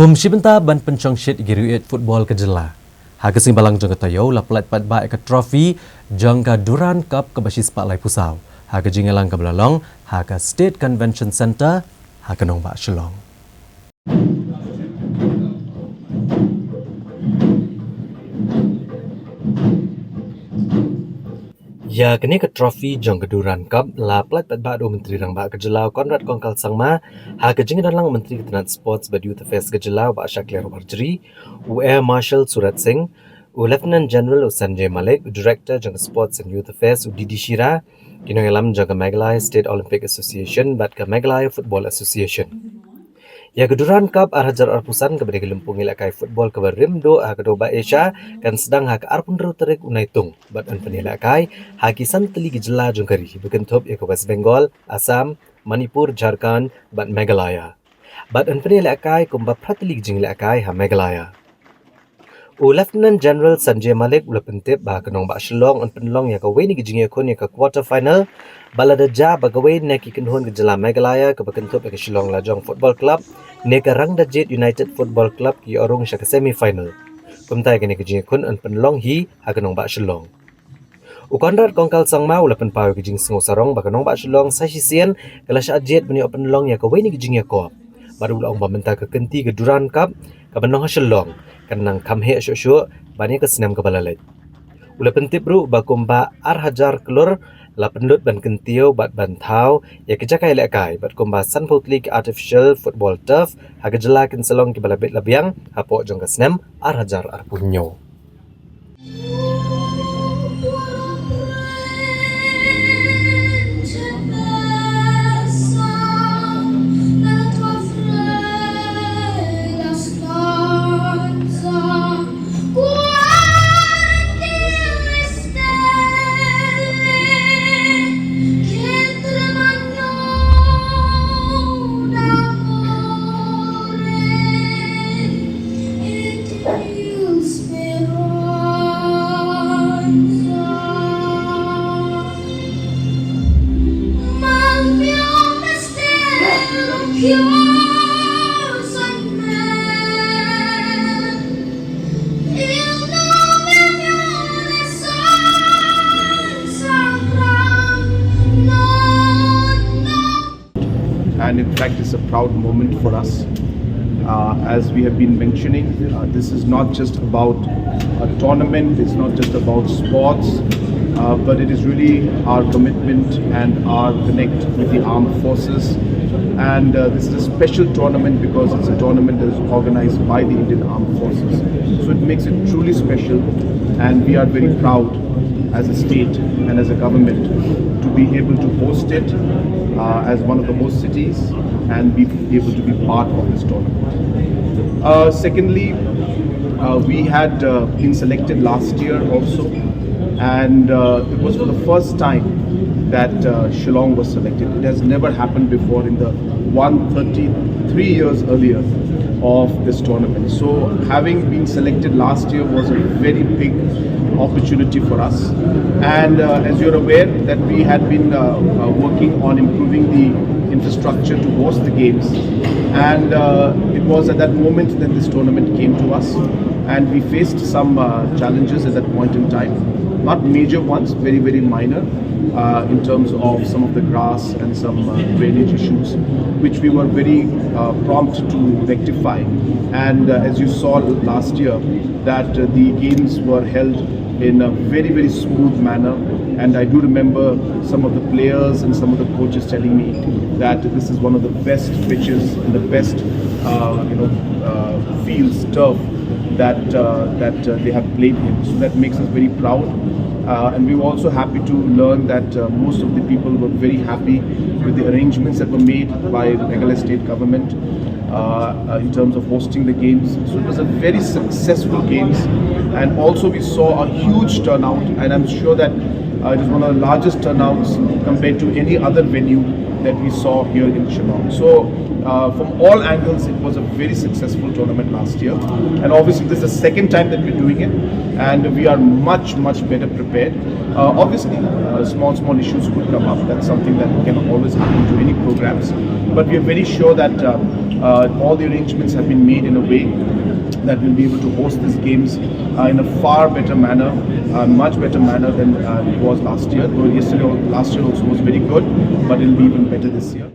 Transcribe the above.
Kum Shibanta ban pencong shit giruit football ke jela. Haga simbalang jong katayo la pelat pat baik ke trofi jong ka Durand Cup ke basis Pyllait Pusau. Haga jingelang ke belalong haga State Convention Center haga nong ba Shillong. Ya kini ke trofi jong ke Durand Cup la pelat pat ba do Myntri Rangbah ke jelau konrad kongkal sangma haga jingelang Menteri Ketenangan Sports bad Youth Affairs ke jelau ba Shaklir Warjri u Air Marshal Surat Singh u Lieutenant General Sanjay Malik u Director jong Sports and Youth Affairs u Didi Shira kini ngelam jong ke Meghalaya State Olympic Association bat ke Meghalaya Football Association. Ya ke Durand Cup arhajar arpusan ke bagi lumpung ilakai football ke Rimdo ke Doba Asia kan sedang hak arpun ru terik unaitung bat an penilakai haki santeli gejela jongkari bekentop ya ke West Bengal, Assam, Manipur, Jharkhand bat Meghalaya. Bat an penilakai kumba prateli jinglakai ha Meghalaya. U Lieutenant General Sanjay Malik ula pentip bah kenong ba Shillong an penlong ya ka weni gijing kun ya ka quarter final balada ja bagawe neki kenhon gejela Meghalaya ke bekentop ya ke Shillong Lajong Football Club ne ka Rangda Jet United Football Club ki orong sya ke semi final. Kumtai kini gijing kun an penlong hi ha kenong ba Shillong. U konrad kongkal sangma ula penpau gijing sengo sarong ba kenong ba Shillong sa sisian kala sya jet beni penlong ya ka weni gijing ya ko. Baru ulah ong bamenta ke kenti ke Durand Cup ke benong ha Shillong kanang kamhe syok-syok bani ke senam ke Pyllait. Ula pentip ru ba kumba arhajar kelur la pendut ban kentio bat bantau ya kejakai lekai bat kumba Sunfoot League Artificial Football Turf haga jelakin selong ke balabit labiang hapo jong ke senam arhajar arpunyo. And in fact it's a proud moment for us. As we have been mentioning, this is not just about a tournament, it's not just about sports, but it is really our commitment and our connect with the armed forces. And this is a special tournament because it's a tournament that is organized by the Indian Armed Forces. So it makes it truly special, and we are very proud as a state and as a government to be able to host it as one of the host cities and be able to be part of this tournament. Secondly, we had been selected last year also, and it was for the first time that Shillong was selected. It has never happened before in the 133 years earlier of this tournament. So having been selected last year was a very big opportunity for us, and as you're aware that we had been working on improving the infrastructure to host the games, and it was at that moment that this tournament came to us, and we faced some challenges at that point in time, not major ones, very minor, in terms of some of the grass and some drainage issues, which we were very prompt to rectify. And as you saw last year, that the games were held in a very smooth manner, and I do remember some of the players and some of the coaches telling me that this is one of the best pitches and the best fields, turf that they have played in. So that makes us very proud. And we were also happy to learn that most of the people were very happy with the arrangements that were made by the Meghalaya state government in terms of hosting the games. So it was a very successful games, and also we saw a huge turnout, and I'm sure that it is one of the largest turnouts compared to any other venue that we saw here in Shillong. So from all angles, it was a very successful tournament last year. And obviously, this is the second time that we're doing it, and we are much better prepared. Obviously, small issues could come up. That's something that can always happen to any programs. But we are very sure that all the arrangements have been made in a way that we'll be able to host these games in a far better manner, much better manner than it was last year. Last year also was very good, but it'll be even better this year.